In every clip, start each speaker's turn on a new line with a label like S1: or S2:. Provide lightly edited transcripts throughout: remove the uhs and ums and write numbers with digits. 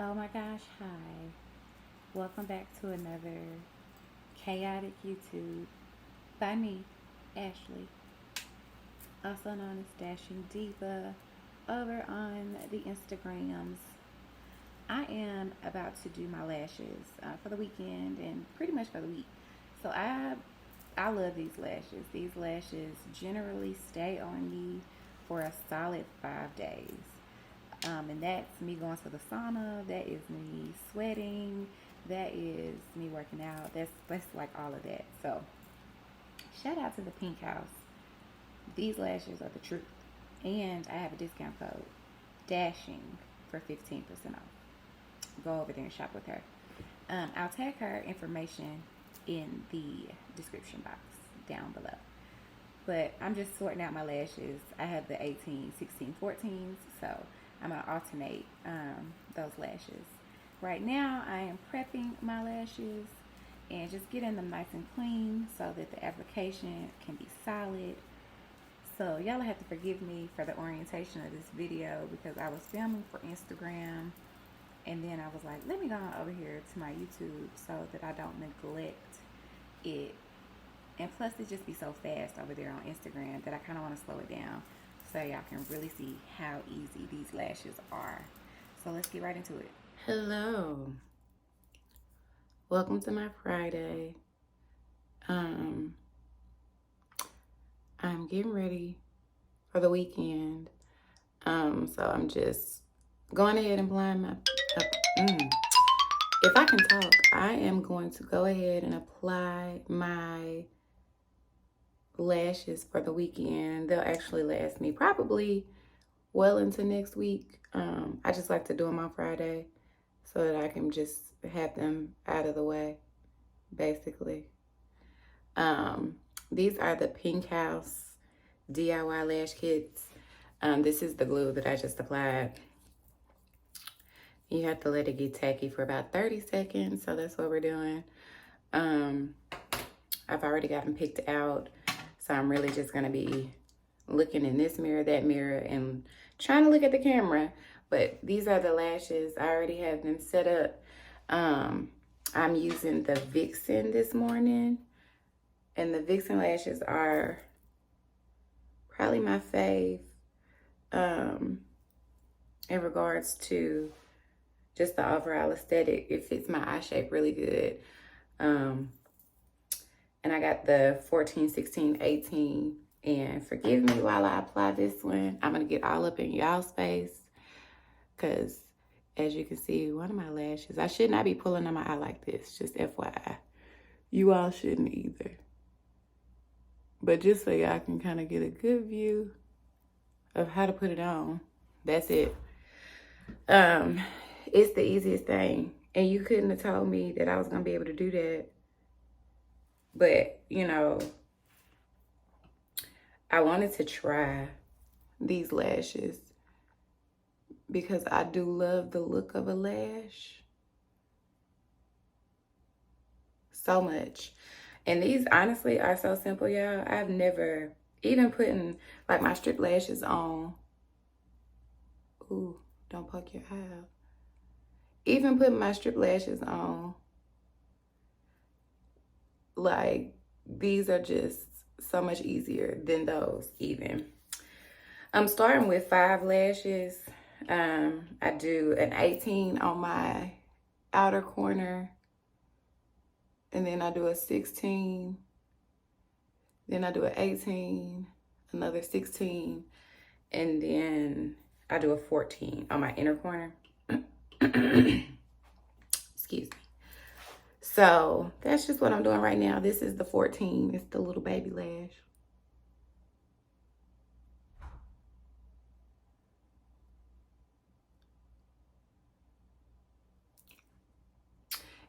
S1: Oh my gosh, hi. Welcome back to another chaotic YouTube by me, Ashley, also known as Dashing Diva, over on the Instagrams. I am about to do my lashes for the weekend and pretty much for the week. So I love these lashes. These lashes generally stay on me for a solid 5 days. And that's me going to the sauna. That is me sweating. That is me working out. That's like all of that. So shout out to the Pink House. These lashes are the truth. And I have a discount code, Dashing, for 15% off. Go over there and shop with her. I'll tag her information in the description box down below. But I'm just sorting out my lashes. I have the 18, 16, 14s, so I'm going to alternate those lashes. Right now, I am prepping my lashes and just getting them nice and clean so that the application can be solid. So y'all have to forgive me for the orientation of this video because I was filming for Instagram and then I was like, let me go on over here to my YouTube so that I don't neglect it. And plus, it just be so fast over there on Instagram that I kind of want to slow it down so y'all can really see how easy these lashes are. So let's get right into it. Hello. Welcome to my Friday. I'm getting ready for the weekend. So I'm just going ahead and applying my... If I can talk, I am going to go ahead and apply my lashes for the weekend. They'll actually last me probably well into next week. I just like to do them on Friday so that I can just have them out of the way, basically. These are the Pink House DIY lash kits. This is the glue that I just applied. You have to let it get tacky for about 30 seconds, so that's what we're doing. I've already got them picked out, so I'm really just gonna be looking in this mirror, that mirror, and trying to look at the camera. But these are the lashes. I already have them set up. I'm using the Vixen this morning, and the Vixen lashes are probably my fave in regards to just the overall aesthetic. It fits my eye shape really good. And I got the 14, 16, 18. And forgive me while I apply this one. I'm going to get all up in y'all's face. Because as you can see, one of my lashes, I should not be pulling on my eye like this. Just FYI. You all shouldn't either. But just so y'all can kind of get a good view of how to put it on. That's it. It's the easiest thing. And you couldn't have told me that I was going to be able to do that. But, you know, I wanted to try these lashes because I do love the look of a lash so much. And these honestly are so simple, y'all. I've never even putting like my strip lashes on. Ooh, don't poke your eye out. Even putting my strip lashes on, like, these are just so much easier than those even. I'm starting with 5 lashes. I do an 18 on my outer corner, and then I do a 16, then I do an 18, another 16, and then I do a 14 on my inner corner. Excuse me. So that's just what I'm doing right now. This is the 14. It's the little baby lash.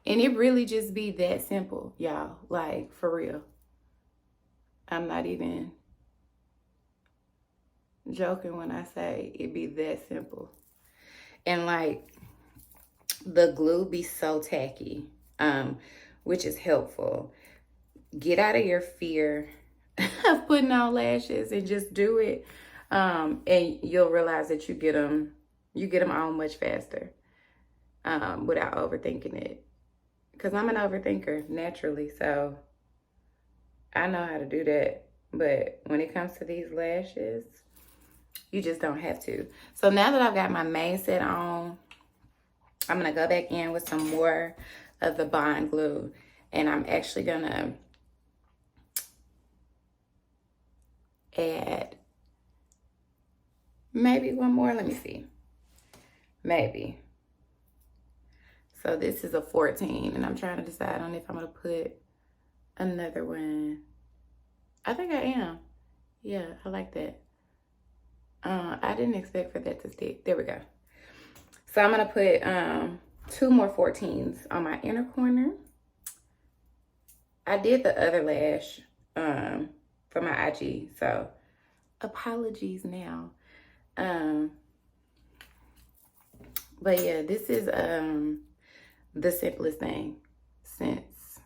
S1: And it really just be that simple, y'all. Like, for real. I'm not even joking when I say it be that simple. And like, the glue be so tacky, which is helpful. Get out of your fear of putting on lashes and just do it. And you'll realize that you get them on much faster. without overthinking it. Because I'm an overthinker naturally, so I know how to do that. But when it comes to these lashes, you just don't have to. So now that I've got my main set on, I'm going to go back in with some more of the Bond glue. And I'm actually going to add maybe one more. Let me see. Maybe. So this is a 14, and I'm trying to decide on if I'm going to put another one. I think I am. Yeah, I like that. I didn't expect for that to stick. There we go. So I'm going to put 2 more 14s on my inner corner. I did the other lash for my IG, so apologies now. But yeah, this is the simplest thing since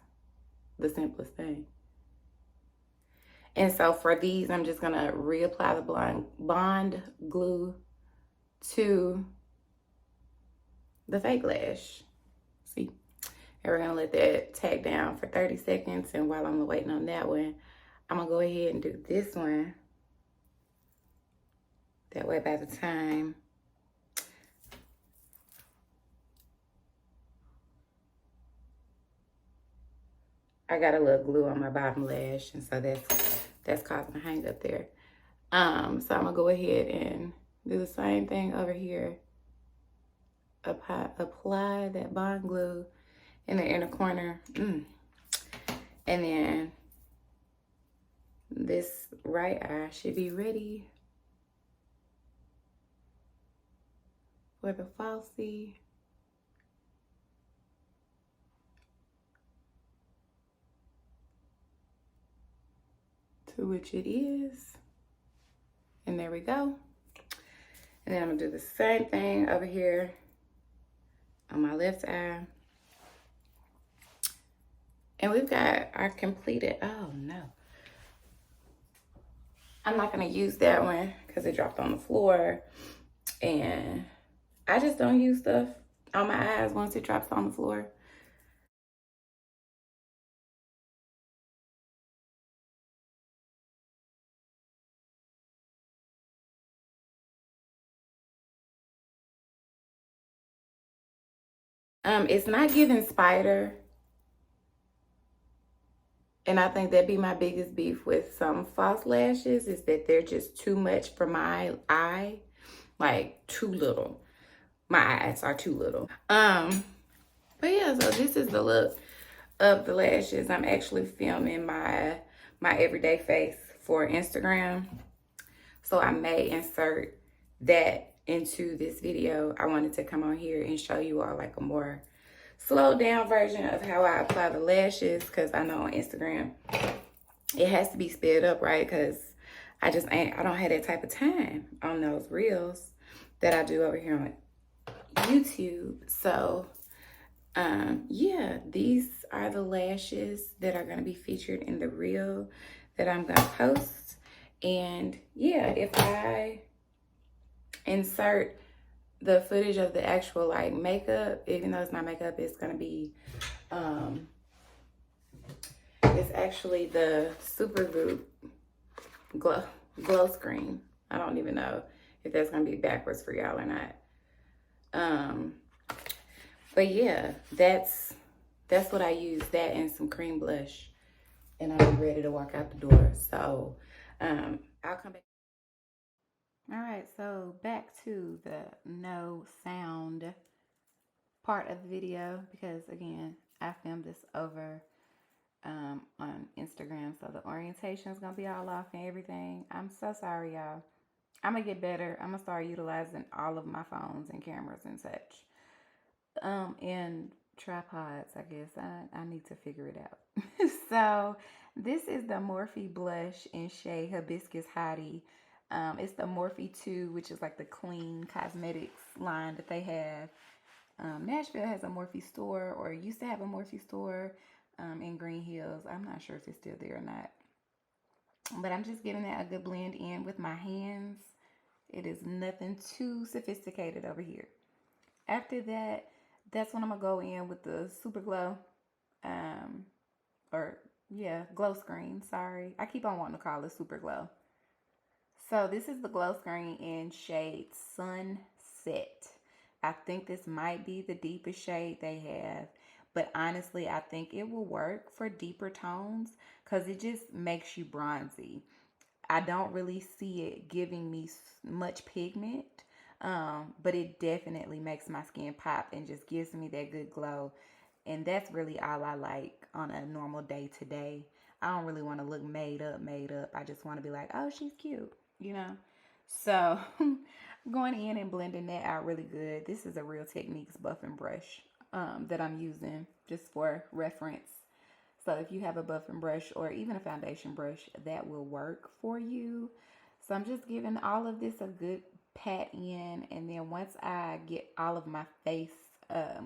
S1: the simplest thing. And so for these, I'm just gonna reapply the Bond glue to the fake lash. See, and we're gonna let that tag down for 30 seconds. And while I'm waiting on that one, I'm gonna go ahead and do this one. That way by the time I got a little glue on my bottom lash, and so that's causing a hang up there. So I'm gonna go ahead and do the same thing over here. Apply that Bond glue in the inner corner. And then this right eye should be ready for the falsie. To which it is. And there we go. And then I'm gonna do the same thing over here on my left eye. And we've got our completed, oh no. I'm not gonna use that one because it dropped on the floor. And I just don't use stuff on my eyes once it drops on the floor. It's not giving spider. And I think that'd be my biggest beef with some false lashes is that they're just too much for my eye. Like too little. My eyes are too little. But yeah, so this is the look of the lashes. I'm actually filming my everyday face for Instagram. So I may insert that into this video. I wanted to come on here and show you all like a more slowed down version of how I apply the lashes, because I know on Instagram it has to be sped up, right? Because I don't have that type of time on those reels that I do over here on YouTube. So yeah, these are the lashes that are going to be featured in the reel that I'm going to post. And yeah, if I insert the footage of the actual like makeup, even though it's not makeup, it's going to be it's actually the Supergoop glow screen. I don't even know if that's going to be backwards for y'all or not. But yeah, that's what I use, that and some cream blush, and I'm ready to walk out the door. So I'll come back. All right, so back to the no sound part of the video, because again, I filmed this over on Instagram, so the orientation is gonna be all off and everything. I'm so sorry, y'all. I'm gonna get better. I'm gonna start utilizing all of my phones and cameras and such. And tripods, I guess. I need to figure it out. So this is the Morphe blush in shade Hibiscus Hottie. It's the Morphe2, which is like the clean cosmetics line that they have. Nashville has a Morphe store, or used to have a Morphe store in Green Hills. I'm not sure if it's still there or not. But I'm just giving that a good blend in with my hands. It is nothing too sophisticated over here. After that, that's when I'm gonna go in with the Super Glow, um, or yeah, glow screen. Sorry, I keep on wanting to call it Super Glow. So this is the glow screen in shade Sunset. I think this might be the deepest shade they have, but honestly, I think it will work for deeper tones because it just makes you bronzy. I don't really see it giving me much pigment, but it definitely makes my skin pop and just gives me that good glow. And that's really all I like on a normal day to day. I don't really want to look made up, made up. I just want to be like, oh, she's cute, you know? So going in and blending that out really good. This is a Real Techniques buffing brush that I'm using just for reference. So if you have a buffing brush or even a foundation brush, that will work for you. So I'm just giving all of this a good pat in. And then once I get all of my face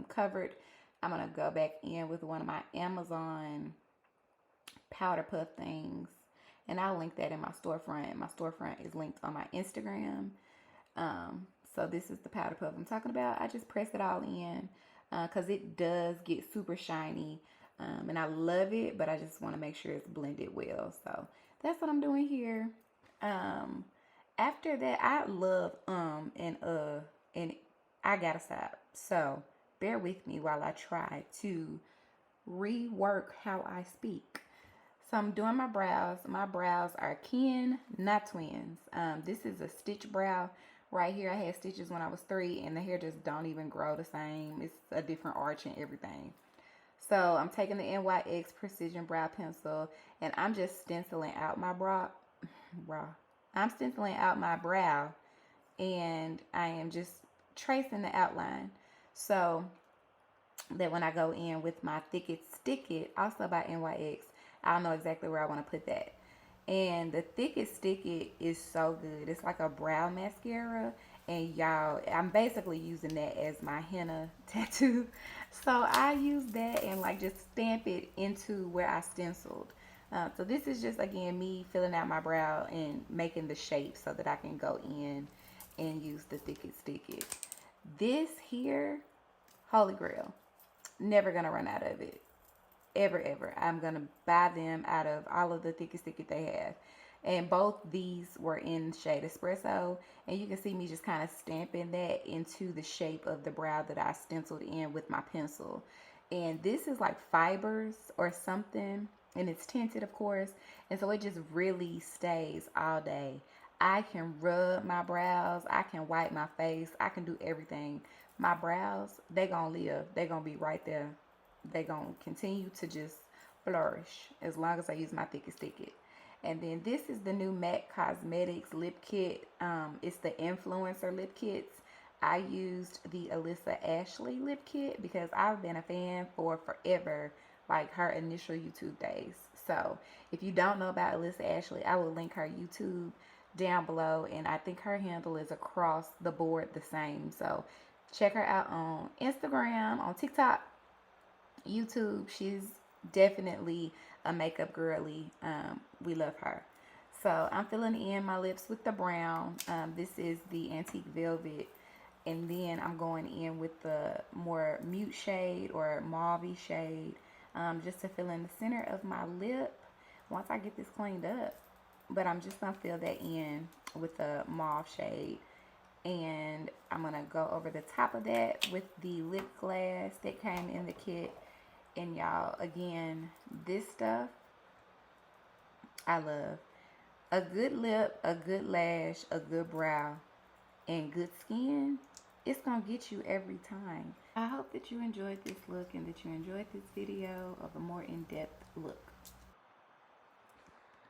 S1: covered, I'm going to go back in with one of my Amazon powder puff things. And I'll link that in my storefront. My storefront is linked on my Instagram. So this is the powder puff I'm talking about. I just press it all in because it does get super shiny. And I love it, but I just want to make sure it's blended well. So that's what I'm doing here. After that, I love and I gotta stop. So bear with me while I try to rework how I speak. So I'm doing my brows. My brows are kin, not twins. This is a stitch brow. Right here, I had stitches when I was 3, and the hair just don't even grow the same. It's a different arch and everything. So I'm taking the N.Y.X Precision Brow Pencil, and I'm just stenciling out my brow. I'm stenciling out my brow, and I am just tracing the outline. So that when I go in with my Thick It Stick It, also by N.Y.X, I'll know exactly where I want to put that. And the Thick It Stick It is so good. It's like a brow mascara. And y'all, I'm basically using that as my henna tattoo. So I use that and like just stamp it into where I stenciled. So this is just, again, me filling out my brow and making the shape so that I can go in and use the Thick It Stick It. This here, holy grail. Never gonna run out of it. Ever, ever. I'm gonna buy them out of all of the Thick It Stick It they have. And both these were in shade Espresso. And you can see me just kind of stamping that into the shape of the brow that I stenciled in with my pencil. And this is like fibers or something. And it's tinted, of course. And so it just really stays all day. I can rub my brows. I can wipe my face. I can do everything. My brows, they gonna live. They gonna be right there. They gonna continue to just flourish as long as I use my Thick It Stick It. And then this is the new MAC Cosmetics lip kit. It's the influencer lip kits. I used the Alyssa Ashley lip kit because I've been a fan for forever, like her initial YouTube days. So if you don't know about Alyssa Ashley, I will link her YouTube down below, and I think her handle is across the board the same. So check her out on Instagram, on TikTok, YouTube. She's definitely a makeup girly. We love her. So I'm filling in my lips with the brown. This is the Antique Velvet. And then I'm going in with the more mute shade or mauve shade, just to fill in the center of my lip once I get this cleaned up. But I'm just going to fill that in with the mauve shade. And I'm going to go over the top of that with the lip glass that came in the kit. And y'all, again, this stuff I love. A good lip, a good lash, a good brow, and good skin, it's going to get you every time. I hope that you enjoyed this look and that you enjoyed this video of a more in-depth look.